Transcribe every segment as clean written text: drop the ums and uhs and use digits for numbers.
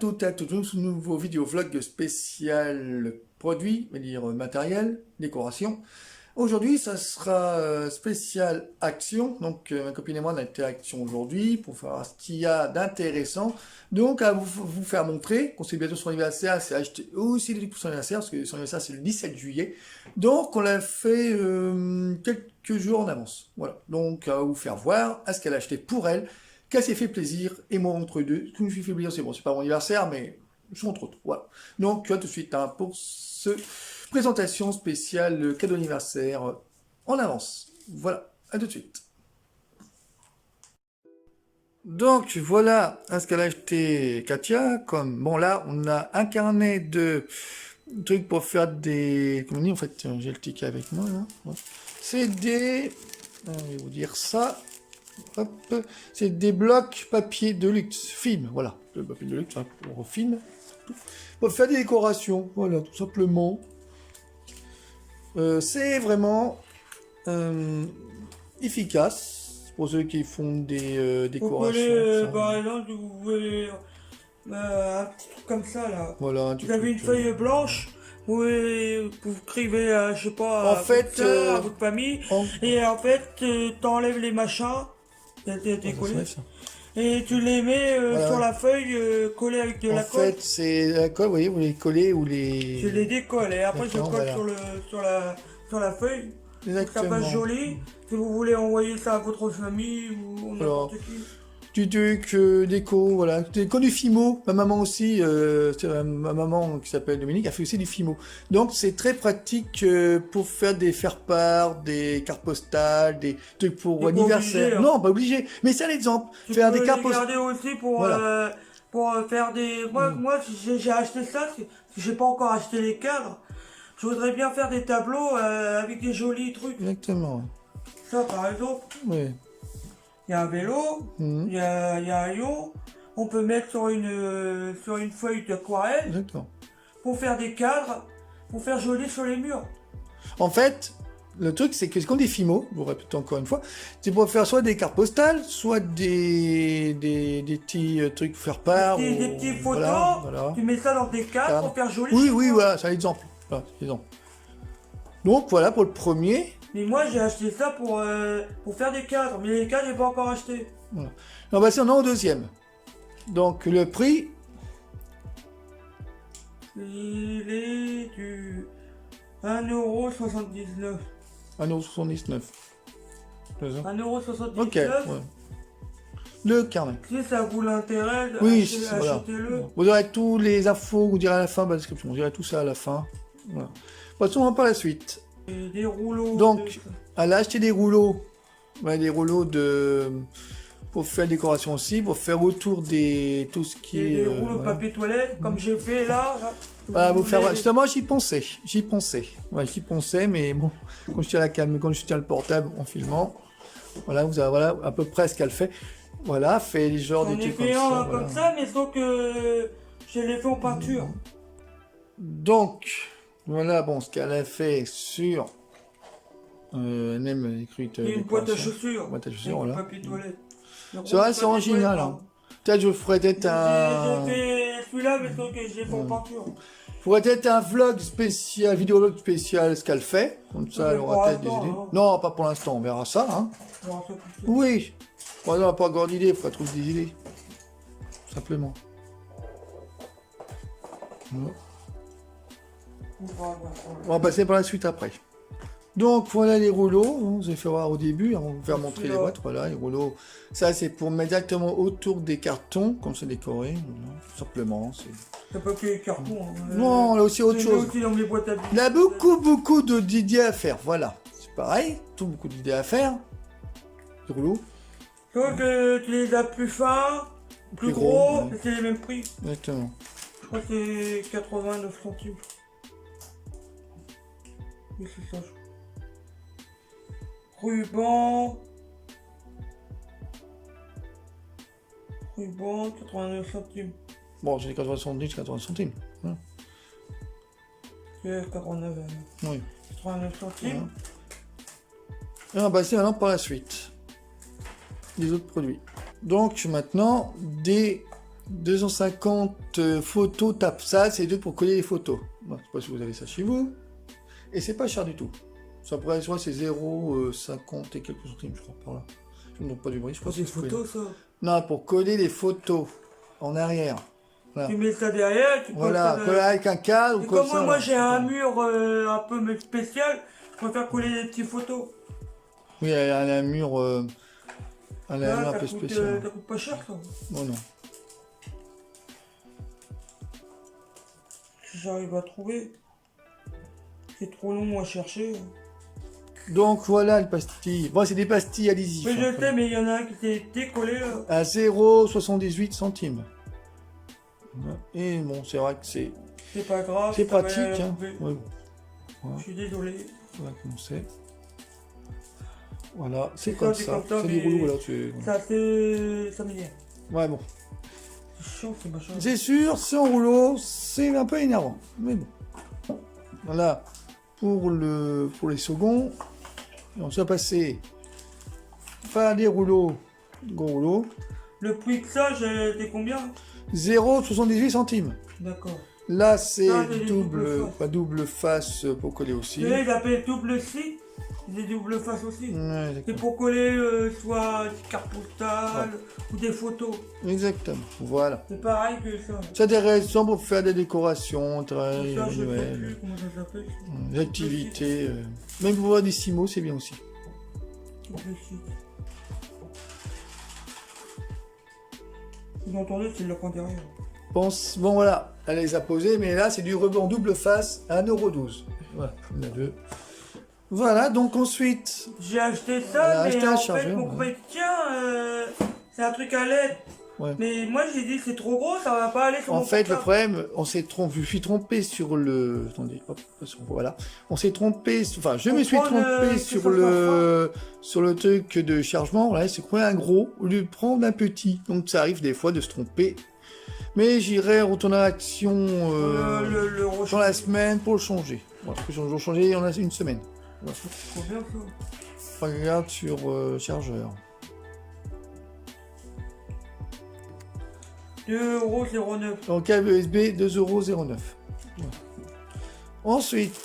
toutes et à tous, ce nouveau vidéo vlog spécial produit, dire matériel, décoration. Aujourd'hui, ça sera spécial action. Donc, ma copine et moi, on a été à action aujourd'hui pour faire ce qu'il y a d'intéressant. Donc, à vous faire montrer qu'on sait bientôt son anniversaire, c'est acheté aussi des trucs pour son anniversaire, parce que son anniversaire, c'est le 17 juillet. Donc, on l'a fait quelques jours en avance. Voilà. Donc, à vous faire voir à ce qu'elle a acheté pour elle, qu'elle s'est fait plaisir, et moi, entre deux. Ce qui me fait plaisir, c'est bon, c'est pas mon anniversaire, mais entre autres. Voilà. Donc, tout de suite, hein, pour ce présentation spéciale cadeau anniversaire en avance. Voilà, à tout de suite. Donc voilà ce qu'elle a acheté Katia. Comme bon là, on a un carnet de trucs pour faire des. Comment on dit en fait, j'ai le ticket avec moi là. C'est des. Je vais vous dire ça. Hop, c'est des blocs papier de luxe, film. Voilà, le papier de luxe hein, pour film. Pour faire des décorations. Voilà, tout simplement. C'est vraiment efficace pour ceux qui font des décorations. Vous pouvez, par exemple, vous voulez un petit truc comme ça là. Voilà, vous avez une feuille blanche, vous écrivez, je sais pas, en fait, à votre famille, et en fait, t'enlèves les machins, t'es collé, et tu les mets voilà. Sur la feuille collée avec de la colle. En fait, c'est la colle, vous voyez, vous les collez ou les... Je les décolle, et après je colle voilà. sur la feuille. Exactement. Ça passe joli. Si vous voulez envoyer ça à votre famille ou n'importe qui. Du truc déco, voilà. Déco du Fimo. Ma maman aussi, ma maman qui s'appelle Dominique, a fait aussi du Fimo. Donc c'est très pratique pour faire des faire-part, des cartes postales, des trucs pour anniversaire. Obligé, hein. Non, pas obligé. Mais c'est un exemple. Tu faire peux des cartes postales aussi pour, voilà. Pour faire des. Moi j'ai acheté ça. J'ai pas encore acheté les cadres. Je voudrais bien faire des tableaux avec des jolis trucs. Exactement. Ça par exemple. Oui. Il y a un vélo, il y a un lion, on peut mettre sur une feuille d'aquarelle. D'accord. Pour faire des cadres, pour faire joli sur les murs. En fait, le truc c'est que c'est comme des Fimo, je vous répète encore une fois, c'est pour faire soit des cartes postales, soit des petits trucs faire part. Des petites photos, voilà. Tu mets ça dans des cadres pour faire joli. Oui, voilà, c'est un exemple. Voilà, donc voilà pour le premier. Mais moi j'ai acheté ça pour faire des cadres, mais les cadres j'ai pas encore acheté. Voilà. Non, bah c'est on est au deuxième. Donc le prix. Il est du 1,79 €. 1,79 €. 1,79 €. Ok. Ouais. Le carnet. Si ça vous l'intéresse, oui, achetez-le. Voilà. Vous aurez tous les infos, vous direz à la fin, la description, vous direz tout ça à la fin. Voilà. Passons par la suite. Et des rouleaux. Donc, elle a acheté des rouleaux. Ouais, des rouleaux pour faire décoration aussi, pour faire autour des tout ce qui est. Des rouleaux de papier toilette, comme j'ai fait là. Vous faire justement, j'y pensais. Ouais, j'y pensais, mais bon, quand je tiens le portable en filmant, voilà, vous avez voilà à peu près ce qu'elle fait. Voilà, fait les genres des trucs comme ça, mais sauf que je l'ai fait en peinture. Donc, voilà, bon, ce qu'elle a fait sur même écrite. Une boîte à chaussures. Boîte à chaussures, voilà. Papier toilette. C'est vrai, c'est original. Hein. Peut-être je ferais peut-être un. J'ai fait celui-là, mais sauf que j'ai fait en peinture. Pourrait être un vlog spécial, vidéo spécial, ce qu'elle fait. Comme ça, elle aura peut-être des idées. Non, pas pour l'instant, on verra ça. Hein. Oui. On n'a pas encore d'idées, il faudra trouver des idées. Simplement. On va passer par la suite après. Donc voilà les rouleaux, on vous a fait voir au début, on va vous faire montrer les boîtes, voilà les rouleaux. Ça c'est pour mettre directement autour des cartons, comme c'est décoré, voilà, tout simplement. C'est pas que les cartons. Non, là aussi autre chose. Aussi dans les boîtes à il y a beaucoup d'idées à faire, voilà. C'est pareil, beaucoup d'idées à faire. Les rouleaux. Sauf que tu les as plus fins, plus gros, c'est les mêmes prix. Exactement. Je crois que c'est 89 centimes. Oui, c'est ça, je crois. Ruban, 89 centimes. Bon, j'ai 80 centimes. Hein. C'est 89, oui. 89 centimes. Et on va passer maintenant par la suite. Les autres produits. Donc maintenant, des 250 photos tape. Ça, c'est deux pour coller les photos. Bon, je sais pas si vous avez ça chez vous. Et c'est pas cher du tout. Ça pourrait, je crois, c'est 0,50 et quelques centimes, je crois, par là. Je ne donne pas du bruit, je crois C'est que des c'est photos, ça. Non, pour coller les photos en arrière. Voilà. Tu mets ça derrière, tu Voilà, colles ça coller avec un cadre ou Et comme comme ça. moi là. j'ai un mur un peu spécial, je préfère coller des petites photos. Oui, elle a un mur, elle a un Là, mur un ça peu coûte, spécial. ça coûte pas cher, ça. Oh non. Si j'arrive à trouver. C'est trop long à chercher. Donc voilà les pastilles. Bon, c'est des pastilles adhésives. Mais je hein, sais, mais il y en a un qui s'est décollé là. à 0,78 centimes. Et bon, c'est vrai que c'est C'est pas grave. c'est ça va pratique. Hein. couper. Ouais, bon. Voilà. Je suis désolé. On va commencer. Voilà, c'est C'est comme ça, c'est ça. comme ça, C'est mais- des rouleaux, voilà. c'est- Ça m'énerve. Ouais, bon. C'est chiant ces machins. C'est sûr, c'est en rouleau, c'est un peu énervant. Mais bon. Voilà, pour les seconds. Et on va passer par les rouleaux, gros rouleaux. Le prix de ça, c'est combien? 0,78 centimes. D'accord. Là, c'est Ah, c'est des double face pour coller aussi. Et là, ils appellent double scie. Des double face aussi. Ouais, C'est exactement. pour coller soit des cartes postales ou des photos. Exactement, voilà. C'est pareil que ça. Ça des raisons pour faire des décorations, très Ça, je sais plus manuelles, comment ça s'appelle. des activités. Même pour voir des simos, c'est bien aussi. Double scie. Vous entendez, c'est le coin derrière. Bon, voilà, elle les a posées, mais là, c'est du ruban double face à 1,12 €. Voilà, on a deux. Voilà, donc ensuite, J'ai acheté Elle ça, a mais acheté un en fait, chargeur, mon ouais. copain dit, tiens, c'est un truc à LED. ouais. Mais moi, j'ai dit, c'est trop gros, ça va pas aller sur En mon fait, le portable. problème, on s'est trompé, je me suis trompé sur le. Attendez, hop, voilà. On s'est trompé, enfin, je Pour me suis prendre, trompé que sur ça le truc de chargement. Voilà, c'est trouvé un gros au lieu de prendre un petit. Donc, ça arrive des fois de se tromper. Mais j'irai retourner à l'action Le dans la semaine pour le changer. Voilà, parce que j'ai changé, il y en a une semaine. Voilà. Trop bien, ça. On regarde sur chargeur. 2,09 €. En câble USB, 2,09 €. Voilà. Ensuite,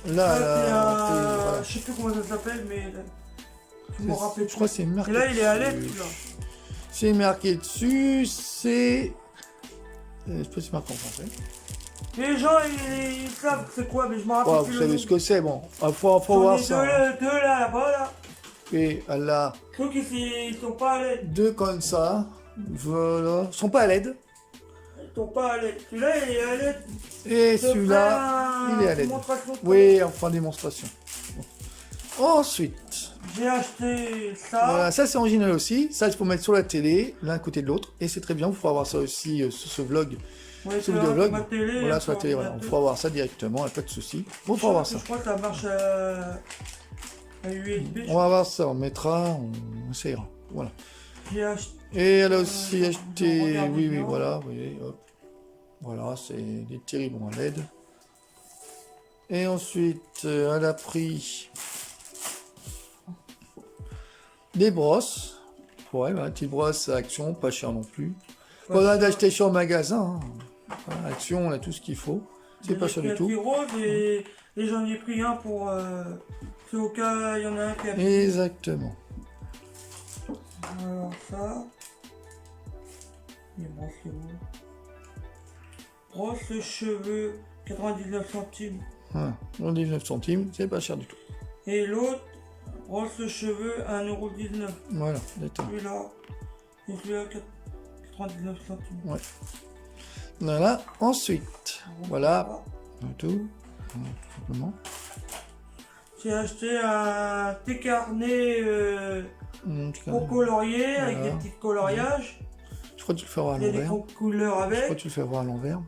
là, Ça, c'est voilà. je sais plus comment ça s'appelle, mais je me rappelle Je crois plus. que c'est marqué. Et là, il est à l'aide, dessus. celui-là. C'est marqué dessus, c'est. Je sais pas si c'est marqué en français. Les gens, ils savent c'est quoi, mais je me rappelle Ouais, plus vous le savez nom. ce que c'est, bon. Il faut J'en ai voir deux, ça. Hein. deux là, là-bas, là. Et elle a Je trouve qu'ils sont pas à l'aide. deux comme ça. Voilà. Ils sont pas à LED. Ils sont pas à l'aide. Celui-là, il est à l'aide. Et Je celui-là, ferai il est à une l'aide. démonstration. Oui, enfin démonstration. Bon. Ensuite, J'ai acheté ça. voilà, ça c'est original aussi. Ça, il faut mettre sur la télé, l'un à côté de l'autre. Et c'est très bien, vous pourrez avoir ça aussi sur ce vlog. Ouais, Ce c'est vidéolog. ma télé, Voilà, sur la télé, voilà. On ordinateur. pourra avoir ça directement, il n'y a pas de souci. Bon, on pourra avoir ça. Je crois que ça marche à USB. On va voir ça, on mettra, on essayera. Voilà. J'ai acheté. Et elle a aussi acheté, regarde oui, bien. voilà, vous voyez, hop. Voilà, c'est des petits ribbons à LED. Et ensuite, elle a pris des brosses. Ouais, voilà, petite brosse à Action, pas cher non plus. Pas besoin d'acheter sur le magasin. Hein. Voilà, Action, on a tout ce qu'il faut. C'est pas cher du tout. J'ai rose et j'en ai pris un pour. C'est au cas, il y en a un qui a pris. Exactement. Alors ça. Les brosses, c'est où? Brosse cheveux, 99 centimes. Voilà, 19 centimes, c'est pas cher du tout. Et l'autre, brosse cheveux, 1,19 €. Voilà, d'accord. Celui-là, et celui-là, 99 centimes. Ouais. Voilà, ensuite, voilà, tout, tout simplement. J'ai acheté un petit carnet pour colorier avec Voilà. des petits coloriages. Je crois que tu le fais voir à Il y a des l'envers. couleurs Je crois que avec. tu le fais voir à l'envers.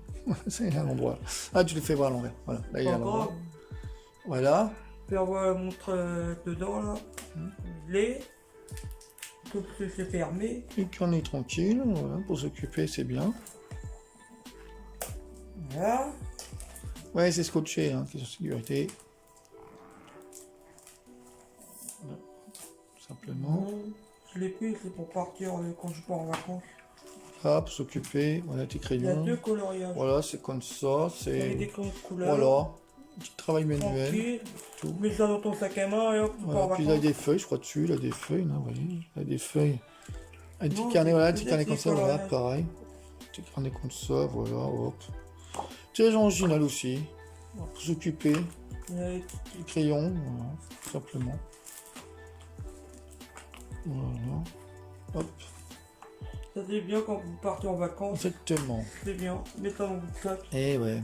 C'est à l'endroit. Ah, tu le fais voir à l'envers. Voilà, là il est à Pas l'endroit. grave. Voilà. Je vais montre dedans là. Je l'ai. Tout c'est fermé. Et qu'on est tranquille, voilà, pour s'occuper, c'est bien. Voilà. Ouais, c'est scotché, hein, question sécurité. Voilà, tout simplement. Bon, je l'ai pris, c'est pour partir quand je pars en vacances. Là, pour s'occuper, voilà tes Il y a crayons. 2 coloriages. Voilà, c'est comme ça, Avec des c'est... crayons de couleur. Voilà, petit travail manuel. Tranquille. Tout. Mets ça dans ton sac à main et hop, tu pars Voilà, en puis il y a vacances. des feuilles, je crois dessus, il y a des feuilles, là, vous voyez, il y a des feuilles. Un petit Non, carnet, voilà, un c'est petit des carnet petits comme ça, voilà, coloriages. pareil. Un petit carnet comme ça, voilà, hop. Petit agent original aussi, pour s'occuper, Il y a- les crayons, voilà, tout simplement. Voilà, hop, Ça c'est bien quand vous partez en vacances. exactement. C'est bien. Mets ça dans votre sac. Et ouais,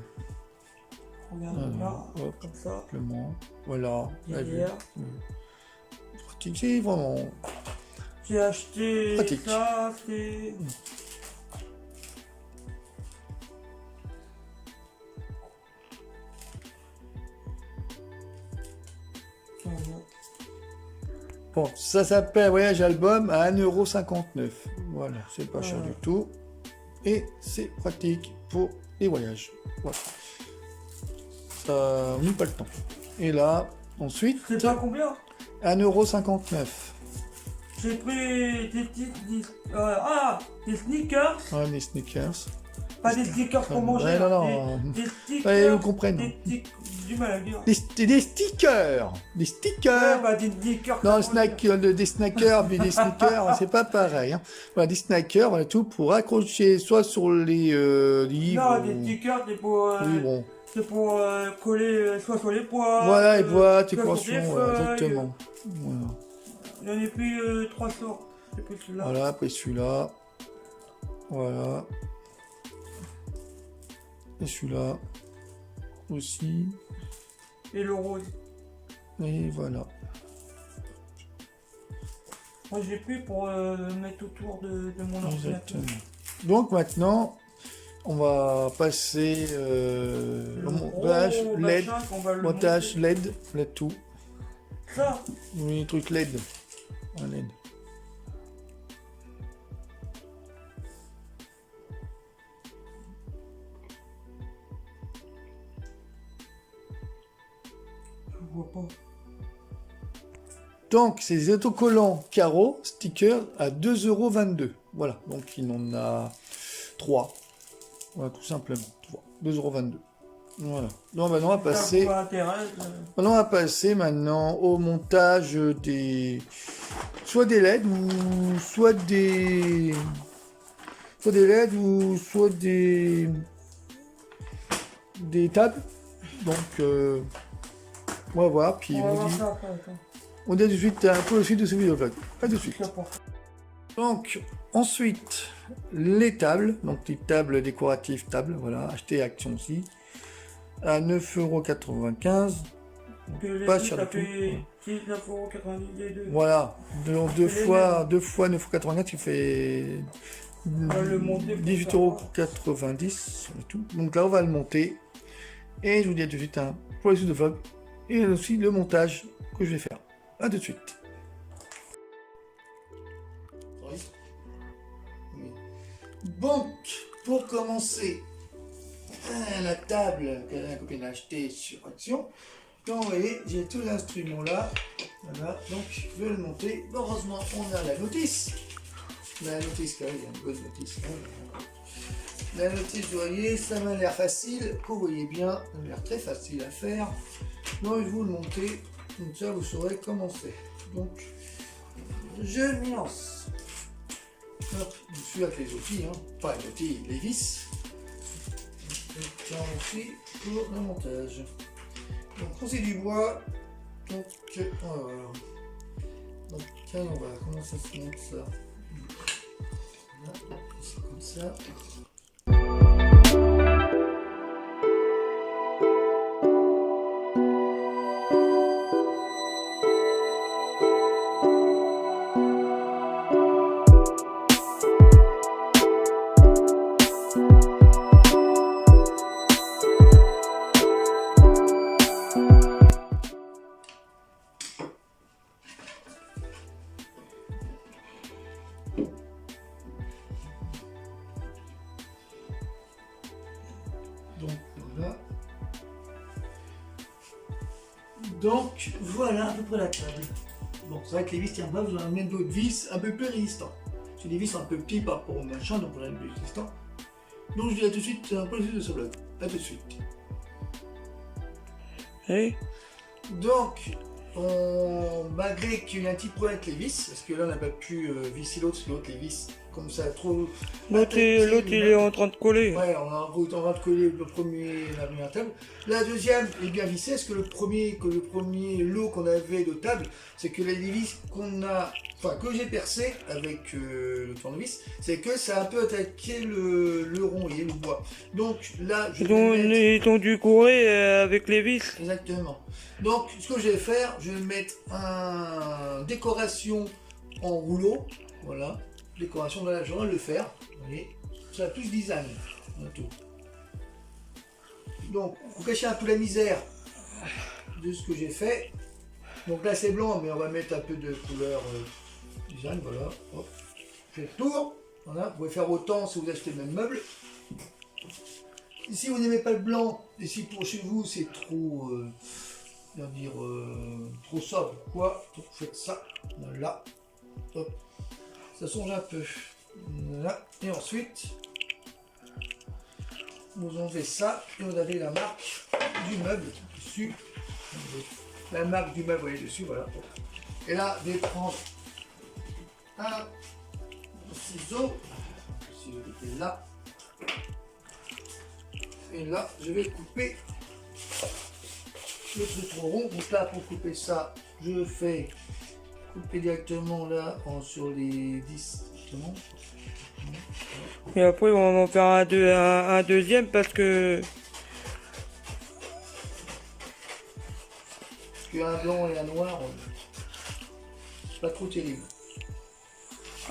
Regarde voilà, là. hop, Comme ça. simplement. Voilà, la vue. Derrière. Pratique, c'est vraiment... J'ai acheté Pratique. ça, c'est... Bon, ça s'appelle Voyage Album à 1,59 €. Voilà, c'est pas cher du tout. Et c'est pratique pour les voyages. Voilà. Ça n'oublie pas le temps. Et là, ensuite, C'est pas combien? 1,59 €. J'ai pris des sneakers. Ah, les sneakers. Pas des stickers pour manger. Ouais, non, hein, non. des Ouais, stickers. vous comprenez. Du mal à dire. Des stickers. Des Ouais, stickers. bah des sneakers. Non, comment snack, dire. des snackers, puis des sneakers, c'est pas pareil. Hein. Voilà, des snackers, voilà tout pour accrocher soit sur les livres. Non, des stickers, c'est pour, Oui, bon. c'est pour coller soit sur les poids. Voilà, et voilà, tes soit sur des croissants, voilà, feuilles. exactement. Voilà. J'en ai pris 300. J'ai pris celui-là. Voilà, après celui-là. Voilà. Et celui-là aussi. Et le rose. Et voilà. Moi j'ai pris pour mettre autour de mon ordinateur. Exactement. Donc maintenant, on va passer Le au gros montage LED. machin qu'on va le Montage monter. LED, LED tout. Ça, Oui, truc LED. Un LED. je vois pas. Donc, c'est des autocollants carreaux, stickers à 2,22 €. Voilà, donc il en a 3. Voilà, tout simplement. 3. 2,22 €. Voilà. Donc maintenant, on va passer. Ça vous intéresse, Maintenant, on va passer maintenant au montage des. Soit des LED ou soit des. Soit des LED ou soit des. Des tables. Donc, on va voir. Puis on va on voir dit. ça après. Attends. On dit à tout de suite pour la suite de ce vidéo-vlog. A tout de suite. Ça pour- Donc, ensuite, les tables. Donc, les tables décoratives, tables, voilà, achetées à Action aussi. À 9,95 €. Que les Pas deux, cher ça du tout. fait 19,90 € les deux. Voilà. Donc, deux les fois 9,84 €, qui fait va le monter pour 18,90 € et tout. Donc là, on va le monter. Et je vous dis à tout de suite pour la suite de vlog. Et aussi le montage que je vais faire. A tout de suite. Donc, pour commencer, la table que la copine a achetée sur Action. Donc, vous voyez, j'ai tous les instruments là. Voilà, donc je vais le monter. Heureusement, on a la notice. La notice, quand même, il y a une bonne notice. Hein. La notice, vous voyez, ça m'a l'air facile. Vous voyez bien, ça m'a l'air très facile à faire. Donc, je vais vous le monter. Comme ça, vous saurez comment c'est. Donc, je m'y lance. Hop, je suis avec les outils, hein. Pas les outils, les vis. Et aussi pour le montage. Donc, on c'est du bois. Donc, voilà. Donc, on va commencer à se monter ça. Voilà, c'est comme ça. Donc voilà. Donc voilà à peu près la table. Bon, c'est vrai que les vis tiennent pas, vous en amenez d'autres vis un peu plus résistants. C'est des vis un peu petits par rapport au machin, donc on a plus existant. Donc je dis à tout de suite, c'est un peu de ce blog. À tout de suite. Oui. Donc, malgré qu'il y a eu un petit problème avec les vis, parce que là on n'a pas pu visser l'autre, parce que l'autre les vis, comme ça, trop... L'autre il est en train de coller. Ouais, on a en train de coller le premier, la première table. La deuxième est bien vissée, parce que le premier lot qu'on avait de table, c'est que les vis qu'on a, enfin que j'ai percé avec le tournevis, c'est que ça a un peu attaqué le rond et le bois. Donc là, je vais Ils ont dû courir avec les vis. Exactement. Donc, ce que je vais faire, je vais mettre un décoration en rouleau. Voilà. Décoration, voilà, je vais le faire. Vous voyez. Ça va plus design. Tout. Donc, pour cacher un peu la misère de ce que j'ai fait. Donc là, c'est blanc, mais on va mettre un peu de couleur design. Voilà. Hop. Je fais le tour. Voilà. Vous pouvez faire autant si vous achetez le même meuble. Si vous n'aimez pas le blanc, et si pour chez vous c'est trop, trop sobre, quoi, donc vous faites ça, voilà, hop, ça change un peu, voilà, et ensuite, vous enlevez ça, et vous avez la marque du meuble dessus, la marque du meuble, vous voyez dessus, voilà, et là, je vais prendre un ciseau, si je le fais là, et là, je vais couper le truc trop rond. Donc là, pour couper ça, je fais couper directement là sur les 10. Directement. Et après, on va en faire un deuxième parce que... Parce qu'il y a un blanc et un noir, c'est pas trop terrible.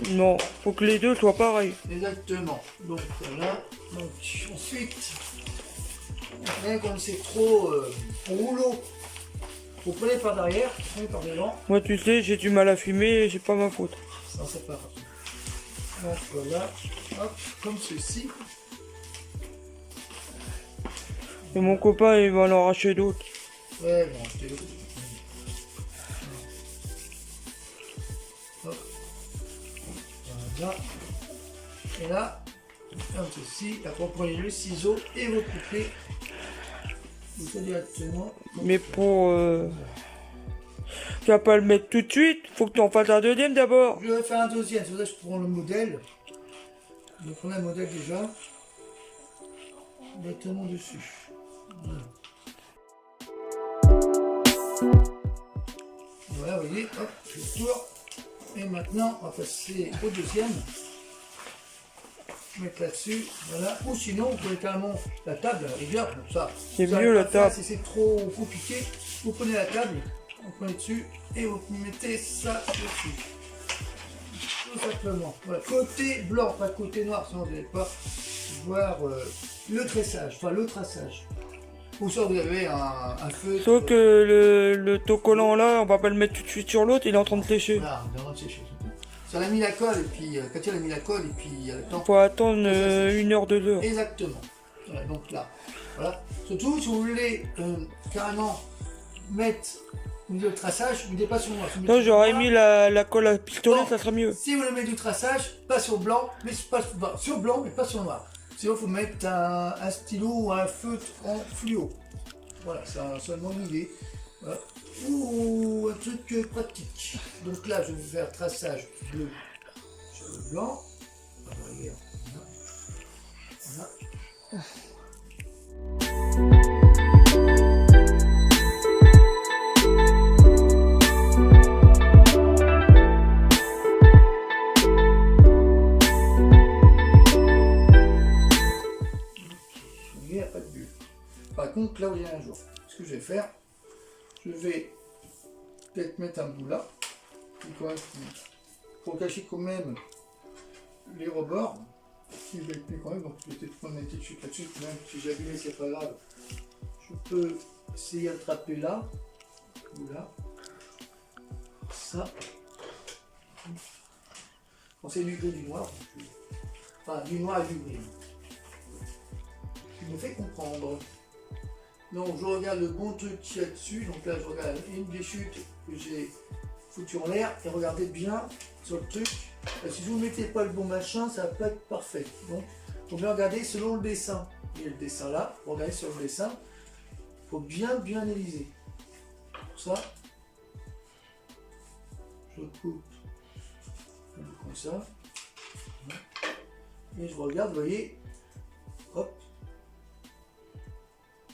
Non, faut que les deux soient pareils. Exactement. Donc voilà. Donc ensuite, même quand c'est trop rouleau, vous prenez par derrière, vous prenez par devant. Moi, tu sais, j'ai du mal à fumer, c'est pas ma faute. Ça, c'est pas grave. Donc voilà, hop, comme ceci. Et mon copain, il va en arracher d'autres. Ouais, bon, c'est hop. Voilà. Et là, comme ceci, après vous prenez le ciseau et vous coupez. Vous faites directement. Mais pour... Tu vas pas le mettre tout de suite, faut que tu en fasses un deuxième d'abord. Je vais faire un deuxième, c'est pour ça que je prends le modèle. Je vais prendre un modèle déjà. Directement dessus. Voilà. Voilà, vous voyez, hop, je fais le tour. Et maintenant, on va passer au deuxième. Mettre là-dessus, voilà. Ou sinon, vous pouvez carrément la table, la rigueur, comme ça. C'est Vous mieux allez la pas faire, table. Si c'est trop compliqué, vous prenez la table, vous prenez dessus et vous mettez ça dessus. Tout simplement. Voilà. Côté blanc, pas côté noir, sinon vous n'allez pas voir le tressage, enfin le traçage. Ou soit vous avez un feu. Sauf que le autocollant là, on va pas le mettre tout de suite sur l'autre, il est en train de sécher. Voilà, on est en train de sécher. Ça a mis la colle, et puis quand il a mis la colle, et puis il y a le temps. Faut attendre 1 heure, 2 heures. Exactement. Voilà, donc là, voilà. Surtout si vous voulez carrément mettre le traçage, vous mettez pas sur noir. Non, j'aurais mis la colle à pistolet, ça serait mieux. Si vous voulez mettre du traçage, pas sur blanc, mais pas sur blanc, mais pas sur noir. Sinon, il faut mettre un stylo ou un feutre en fluo. Voilà, c'est seulement une idée. Voilà. Ou un truc pratique. Donc là, je vais faire traçage bleu sur le blanc. Voilà. Voilà. Il n'y a pas de bulle. Par contre, là où il y a un jour, ce que je vais faire, je vais peut-être mettre un bout là, pour cacher quand même les rebords. Il va être quand même, donc je vais peut-être prendre une petite chute là-dessus, même si j'ai abîmé, c'est pas grave. Je peux essayer d'attraper là, ou là, ça. Quand c'est du gris, du noir, enfin du noir et du gris. Je me fais comprendre. Donc je regarde le bon truc qu'il y a dessus, donc là je regarde une des chutes que j'ai foutu en l'air, et regardez bien sur le truc, Si vous ne mettez pas le bon machin, ça va pas être parfait. Donc, il faut bien regarder selon le dessin. Il y a le dessin là, pour regarder sur le dessin, il faut bien analyser. Pour ça, je coupe comme ça. Et je regarde, vous voyez, hop.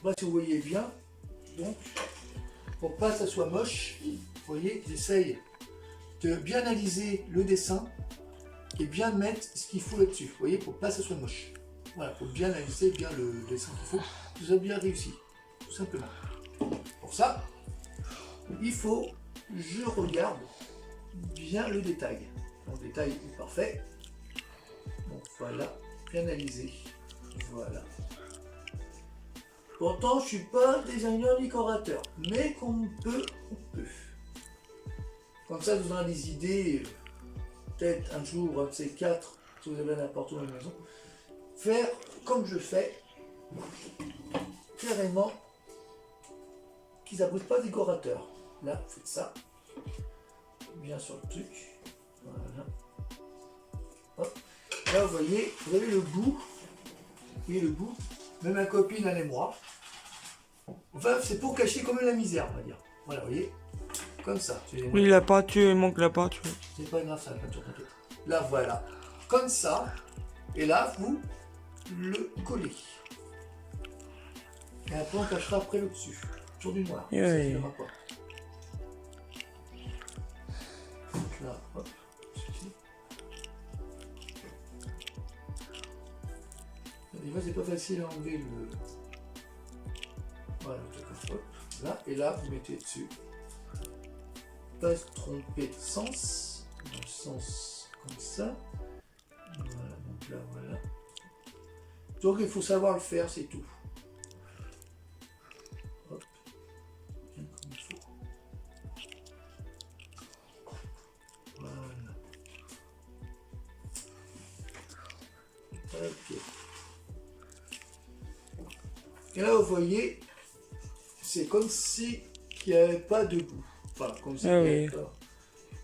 Là, si vous voyez bien, donc, pour pas que ça soit moche, vous voyez, j'essaye de bien analyser le dessin et bien mettre ce qu'il faut là-dessus. Vous voyez, pour pas que ça soit moche. Voilà, pour bien analyser bien le dessin qu'il faut. Vous avez bien réussi, tout simplement. Pour ça, il faut, je regarde bien le détail. Donc, le détail est parfait. Donc voilà, bien analysé. Voilà. Pourtant, je ne suis pas designer ni décorateur, mais qu'on peut, on peut. Comme ça, vous aurez des idées, peut-être un jour, un de ces quatre, si vous avez n'importe où dans la maison, faire comme je fais, carrément, qu'ils n'abritent pas décorateur. Là, vous faites ça, bien sur le truc, voilà. Hop. Là, vous voyez, vous avez le bout, vous voyez le bout, même ma copine, elle et moi. Enfin, c'est pour cacher quand même la misère, on va dire. Voilà, vous voyez, comme ça. Oui, la peinture, il manque la peinture. C'est pas grave, ça, la peinture, t'inquiète. Là, voilà, comme ça, et là, vous le collez. Et après, on cachera après le dessus, sur du noir. Oui. Ça ne pas. Donc là, hop, ceci. Des fois, c'est pas facile à enlever le. Voilà, hop, là, et là, vous mettez dessus. Pas se tromper de sens, dans le sens comme ça. Voilà, donc là, voilà. Donc, il faut savoir le faire, c'est tout. Hop, bien comme il faut. Voilà. Ok. Et là, vous voyez, c'est comme si il n'y avait pas de bout. Enfin, comme si. Ah oui.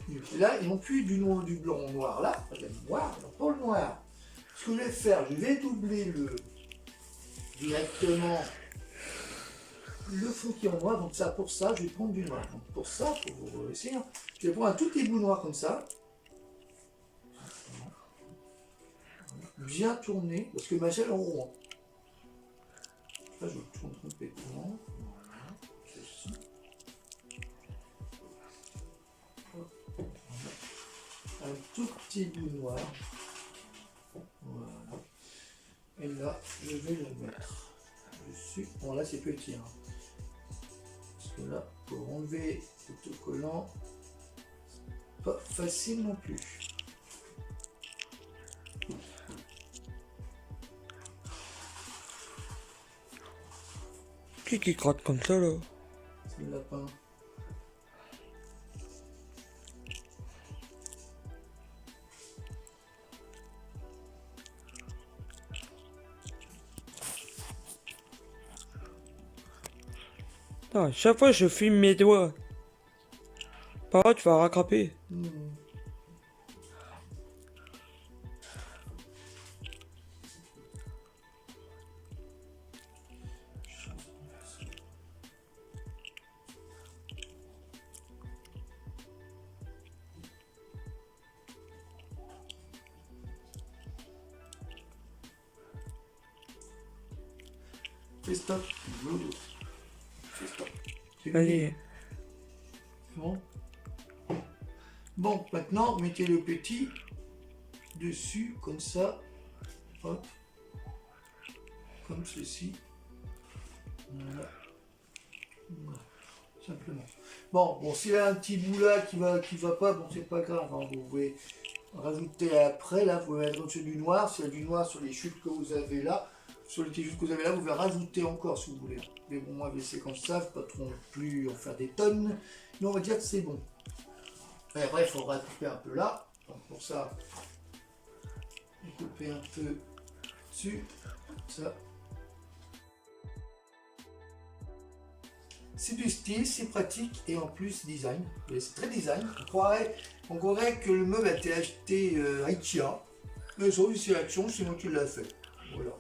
Et là, ils n'ont plus du blanc au noir. Là, il y a le noir, ils n'ont pas le noir. Ce que je vais faire, je vais doubler directement le fond qui est en noir. Donc ça, pour ça, je vais prendre du noir. Donc pour ça, pour vous essayer, je vais prendre un tout petit bout noir comme ça. Bien tourner, parce que ma gel en rond. Là, je tourne complètement. Voilà, ceci. Un tout petit bout noir. Voilà. Et là, je vais le mettre dessus. Bon, là, c'est petit. Hein. Parce que là, pour enlever l'autocollant, pas facile non plus. Qui gratte comme ça là? C'est le lapin. Ah, chaque fois je filme mes doigts. Par contre, tu vas rattraper. Fais stop. Fais stop. Allez. Bon. Bon, maintenant, mettez le petit dessus, comme ça. Hop. Comme ceci. Voilà. Voilà. Simplement. Bon, s'il y a un petit bout là qui va pas, bon, c'est pas grave. Hein, vous pouvez rajouter après, là, vous pouvez mettre au-dessus du noir. S'il y a du noir sur les chutes que vous avez là, sur les petites chutes que vous avez là, vous pouvez rajouter encore si vous voulez. Mais bon, moi, je vais laisser comme ça, pas trop non plus en faire des tonnes. Mais on va dire que c'est bon. Et après, il faudra couper un peu là. Donc pour ça, couper un peu dessus, ça. C'est du style, c'est pratique et en plus design. Et c'est très design. On croirait que le meuble a été acheté à Ikea. Mais ça, c'est Action, c'est moi qui l'ai fait. Voilà.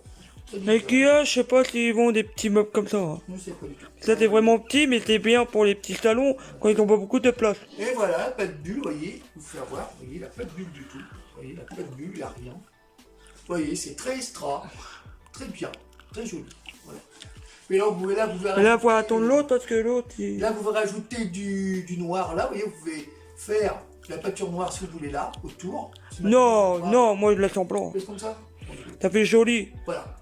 Très design. Ikea, je sais pas s'ils vendent des petits meubles comme ça. Hein. Je ne sais pas du tout. Ça c'est vraiment petit, mais c'est bien pour les petits salons quand ils n'ont pas beaucoup de place. Et voilà, pas de bulle, vous voyez. Vous faire voir, vous voyez, il n'a pas de bulle du tout. Vous voyez, il n'a pas de bulle, il n'y a rien. Vous voyez, c'est très extra, très bien, très joli. Voilà. Mais là, vous verrez. Et là, faut attendre l'autre parce que l'autre. Il... Là, vous verrez rajouter du noir. Là, vous voyez, vous pouvez faire la peinture noire si vous voulez là, autour. Non, non, moi je laisse en blanc. Faites comme ça. Ça fait joli. Voilà.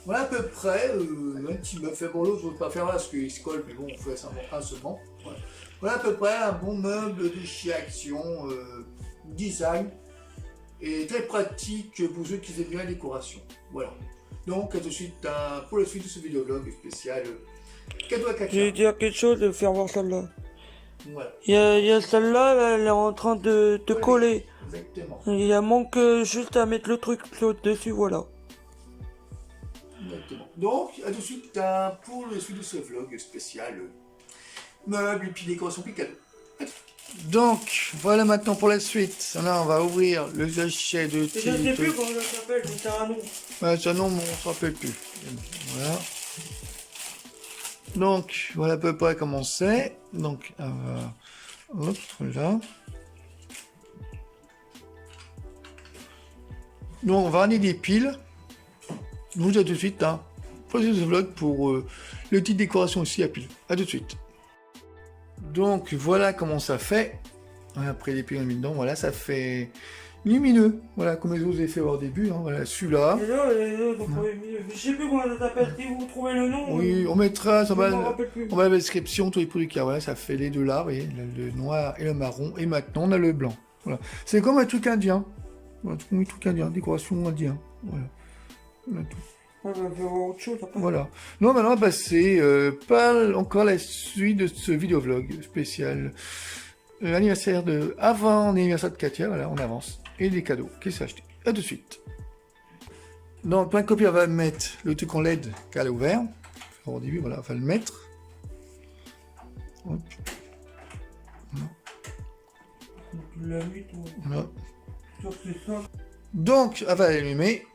Voilà à peu près un petit meuble. Fait bon, l'autre, je ne veux pas faire là parce qu'il se colle, mais bon, on fait ça un seulement. Voilà. Voilà à peu près un bon meuble de chez Action, design et très pratique pour ceux qui aiment bien la décoration. Voilà. Donc, à tout de suite, pour la suite de ce vidéoblog spécial cadeau à Je vais Katia. dire quelque chose de faire voir celle-là. Voilà. Il y a celle-là, elle est en train de coller. Exactement. Il manque juste à mettre le truc dessus, voilà. Exactement. Donc, à tout de suite pour la suite de ce vlog spécial meubles et puis décoration puis cadeau. Donc, voilà maintenant pour la suite. Là, on va ouvrir le sachet de thé. Je sais plus comment ça s'appelle, mais c'est un nom. Ça non, on s'en rappelle plus. Voilà. Donc, voilà à peu près comment c'est. Donc, hop, là. Donc, on va ramener des piles. Je vous dis à tout de suite. Pour ce vlog pour le petite décoration aussi à piles. À tout de suite. Donc, voilà comment ça fait. Après les piles on a mis dedans, voilà, ça fait lumineux. Voilà, comme je vous ai fait voir au début. Voilà, celui-là. Et là, je sais plus comment ça s'appelle. Si vous trouvez le nom. Oui, on mettra, je m'en rappelle plus. on va la description, tous les produits qu'il y a. Voilà, ça fait les deux là, vous voyez, le noir et le marron. Et maintenant, on a le blanc. Voilà. C'est comme un truc indien. Voilà, un truc indien, décoration indien. Voilà. Voilà tout. On va faire autre chose après. Voilà. Non, maintenant, on va passer pas encore la suite de ce vidéo-vlog spécial. L'anniversaire avant l'anniversaire de Katia, voilà, on avance. Et des cadeaux. Qu'est-ce que j'ai acheté? À tout de suite. Donc, plein de copies, on va mettre le truc en LED qu'elle a ouvert. Au début, voilà, on va le mettre. Hop. La nuit, Voilà. c'est ça. Donc, elle va l'allumer.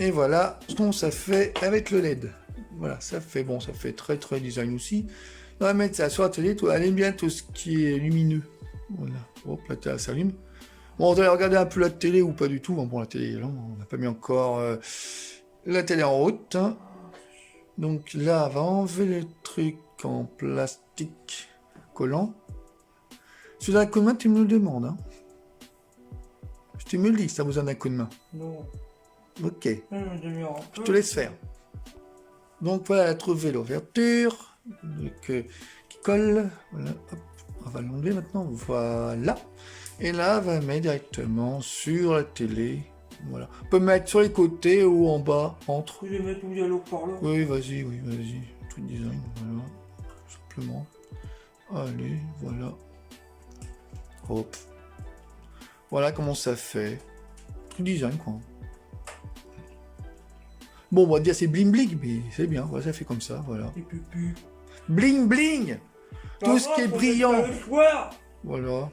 Et voilà ce qu'on ça fait avec le LED. Voilà, ça fait bon, ça fait très très design aussi. On va mettre ça sur la télé, elle aime bien tout ce qui est lumineux. Voilà, hop, la télé s'allume. Bon, on va regarder un peu la télé ou pas du tout. Bon, la télé, là, on n'a pas mis encore la télé en haute. Donc là, on va enlever le truc en plastique collant. Si tu as un coup de main, tu me le demandes. Tu me le dis si tu as besoin d'un coup de main. Non. Ok. Je te laisse faire. Donc voilà, elle a trouvé l'ouverture qui colle. Voilà, hop, on va l'enlever maintenant. Voilà. Et là, on va mettre directement sur la télé. Voilà. On peut mettre sur les côtés ou en bas, entre. Je vais mettre où il y a l'eau-parleur. Oui, vas-y. Truc design, voilà. Simplement. Allez, voilà. Hop. Voilà comment ça fait. Truc design, quoi. Bon, on va dire c'est bling bling, mais c'est bien, voilà, ça fait comme ça, voilà. Bling bling. Tout ce qui est brillant. Voilà.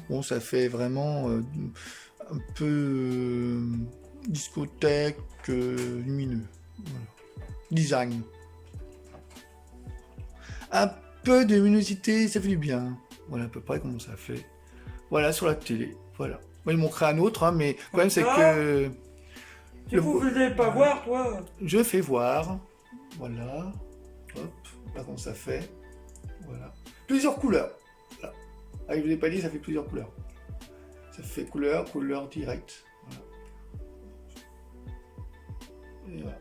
Bon, ça fait vraiment un peu discothèque lumineux. Voilà. Design. Un peu de luminosité, ça fait du bien. Voilà à peu près comment ça fait. Voilà, sur la télé. Voilà. Moi, il manquerait un autre, mais le problème c'est que... Vous ne faisais pas voir, toi? Je fais voir. Voilà. Hop. Là, comment ça fait. Voilà. Plusieurs couleurs. Voilà. Ah, je ne vous ai pas dit, ça fait plusieurs couleurs. Ça fait couleur directe. Voilà. Et voilà.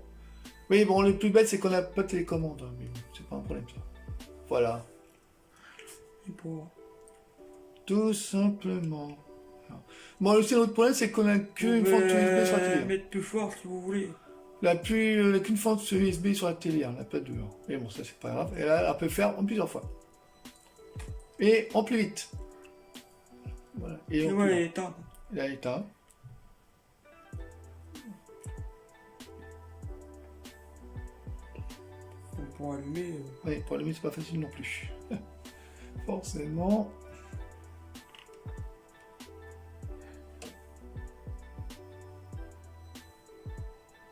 Oui, bon, le plus bête, c'est qu'on n'a pas de télécommande. Mais bon, c'est pas un problème, ça. Voilà. Tout simplement. Bon, le seul autre problème, c'est qu'on a qu'une fente USB sur la télé. Mettre plus fort si vous voulez. Qu'une fente USB sur la télé, on n'a pas deux. Mais bon, ça c'est pas grave. Et là, elle peut faire en plusieurs fois. Et en plus vite. Voilà. Et voilà, elle est éteinte. Elle est éteinte. pour allumer. Oui, pour allumer, c'est pas facile non plus. Forcément.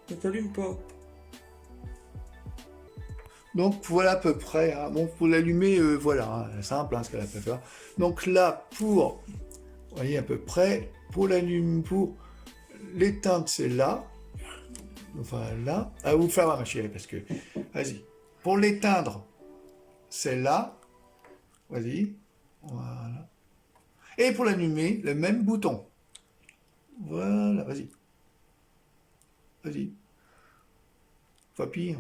Ça t'allume pas. Donc voilà à peu près. Hein. Bon, pour l'allumer, voilà, hein, simple, hein, ce qu'elle a fait faire. Donc là, pour, vous voyez à peu près, pour l'allumer, pour l'éteindre, c'est là. Enfin là. À vous faire voir, ma chérie, parce que, vas-y. Pour l'éteindre, c'est là. Vas-y. Voilà. Et pour l'allumer, le même bouton. Voilà, vas-y. Vas-y. Faut appuyer.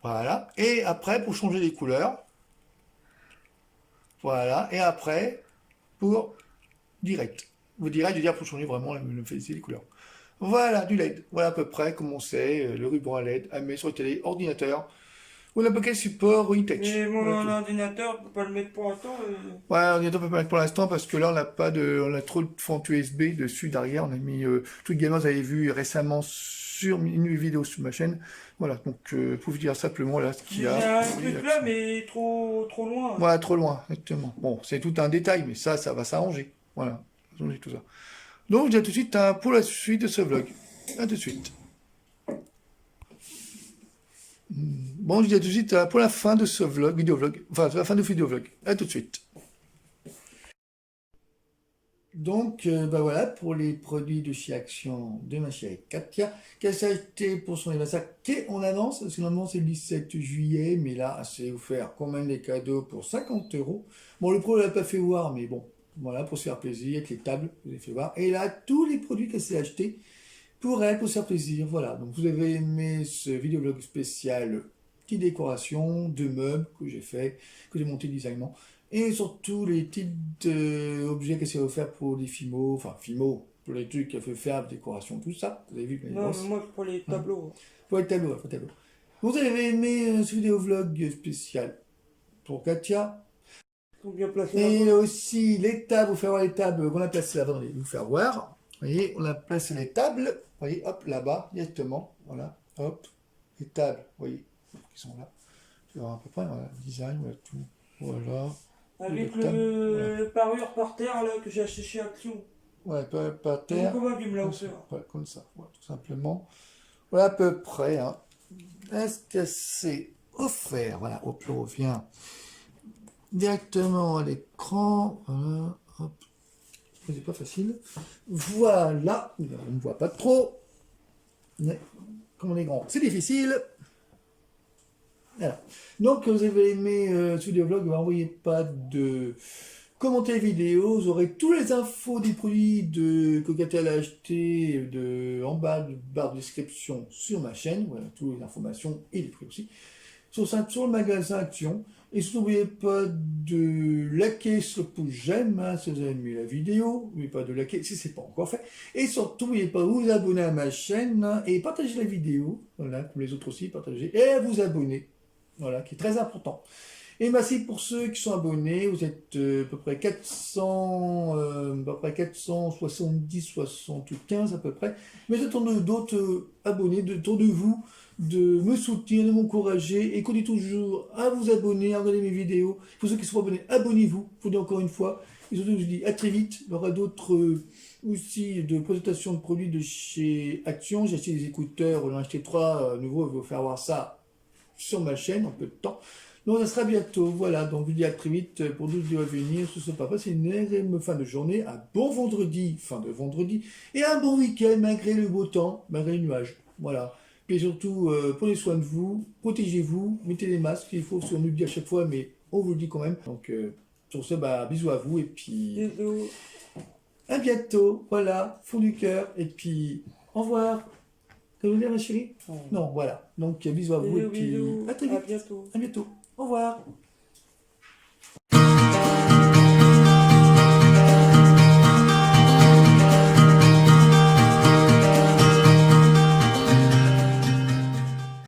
Voilà. Et après, pour changer les couleurs. Voilà. Et après, pour direct. Vous direct, je veux dire, pour changer vraiment les couleurs. Voilà, du LED. Voilà à peu près comment c'est le ruban à LED à mettre sur le télé, ordinateur ou n'importe quel support e-tech. Mais mon Voilà tout. ordinateur, on peut pas le mettre pour l'instant. Ouais, ordinateur peut pas mettre pour l'instant parce que là on n'a pas de, on a trop de fente USB dessus derrière. On a mis tout également, vous avez vu récemment sur une vidéo sur ma chaîne. Voilà, donc pour vous dire simplement là ce qu'il y J'ai a. un truc là, mais trop loin. Voilà, trop loin, exactement. Bon, c'est tout un détail, mais ça va s'arranger. Voilà, changer tout ça. Donc je dis à tout de suite hein, pour la suite de ce vlog. À tout de suite. Bon, je dis à tout de suite pour la fin de ce vlog, vidéovlog. Enfin, la fin de vidéovlog. À tout de suite. Donc, bah voilà, pour les produits de chez Action de ma chérie Katia, qui s'est acheté pour son anniversaire, qui est en avance, parce que normalement c'est le 17 juillet, mais là, c'est offert quand même des cadeaux pour 50 €. Bon, le pro ne l'a pas fait voir, mais bon, voilà, pour se faire plaisir, avec les tables, je vous ai fait voir. Et là, tous les produits qu'elle s'est achetés pour elle, pour se faire plaisir, voilà. Donc, vous avez aimé ce vidéoblog spécial, petite décoration de meubles que j'ai fait, que j'ai monté designement. Et surtout les petits objets qu'elle s'est offert pour les Fimo, enfin Fimo, pour les trucs qu'elle fait faire, décoration, tout ça. Vous avez vu mes Non, grosses. mais moi pour les tableaux. Pour les tableaux, pour les tableaux. Vous avez aimé ce vidéovlog spécial pour Katia. Ils sont bien placés Et là-bas. aussi les tables, vous faire voir les tables qu'on a placées là-bas, attendez, vous faire voir. Vous voyez, on a placé les tables, vous voyez, hop, là-bas, directement, voilà, hop, les tables, vous voyez, qui sont là. Tu vois à peu près, voilà, le design, voilà, tout, voilà. Avec les tables, le parure par terre là que j'ai acheté chez Action. Ouais, par terre. Comment il me l'a Comme ça, offert? ouais, comme ça, ouais, tout simplement. Voilà à peu près. Hein. Est-ce que c'est offert? Voilà, hop, je reviens directement à l'écran. Voilà, hop. C'est pas facile. Voilà, on ne voit pas trop. Mais comme on est grand, c'est difficile. Voilà. Donc, vous avez aimé ce vidéoblog, n'envoyez pas de commentaires vidéo, vous aurez tous les infos des produits que Katia a acheté en bas de barre de description sur ma chaîne, voilà, toutes les informations et les prix aussi, sur le magasin Action. Et surtout, n'oubliez pas de liker sur le pouce j'aime, hein, si vous avez aimé la vidéo, n'oubliez pas de liker si ce n'est pas encore fait. Et surtout, n'oubliez pas de vous abonner à ma chaîne hein, et partager la vidéo, voilà, comme les autres aussi, partagez, et à vous abonner. Voilà, qui est très important. Et merci pour ceux qui sont abonnés. Vous êtes à peu près 470, 75 à peu près. Mais j'attends d'autres abonnés autour de vous, de me soutenir, de m'encourager. Et continuez toujours à vous abonner, à regarder mes vidéos. Pour ceux qui sont abonnés, abonnez-vous. Je vous dis encore une fois. Et surtout, je vous dis à très vite. Il y aura d'autres aussi de présentations de produits de chez Action. J'ai acheté des écouteurs. On en a acheté 3 nouveaux. Je vais vous faire voir ça sur ma chaîne en peu de temps. Donc ça sera bientôt, voilà, donc je vous dis à très vite pour d'autres vidéos à venir, ce sera pas passé une agréable fin de journée, un bon vendredi, fin de vendredi, et un bon week-end malgré le beau temps, malgré les nuages, voilà. Et surtout, prenez soin de vous, protégez-vous, mettez les masques, il faut, on nous le dit à chaque fois, mais on vous le dit quand même. Donc sur ce, bah, bisous à vous, et puis Bisous. à bientôt, voilà, fond du cœur, et puis au revoir. Ça veut dire ma chérie? Non, voilà. Donc bisous à vous, et puis Bisous. à très À vite. bientôt. À bientôt. Au revoir.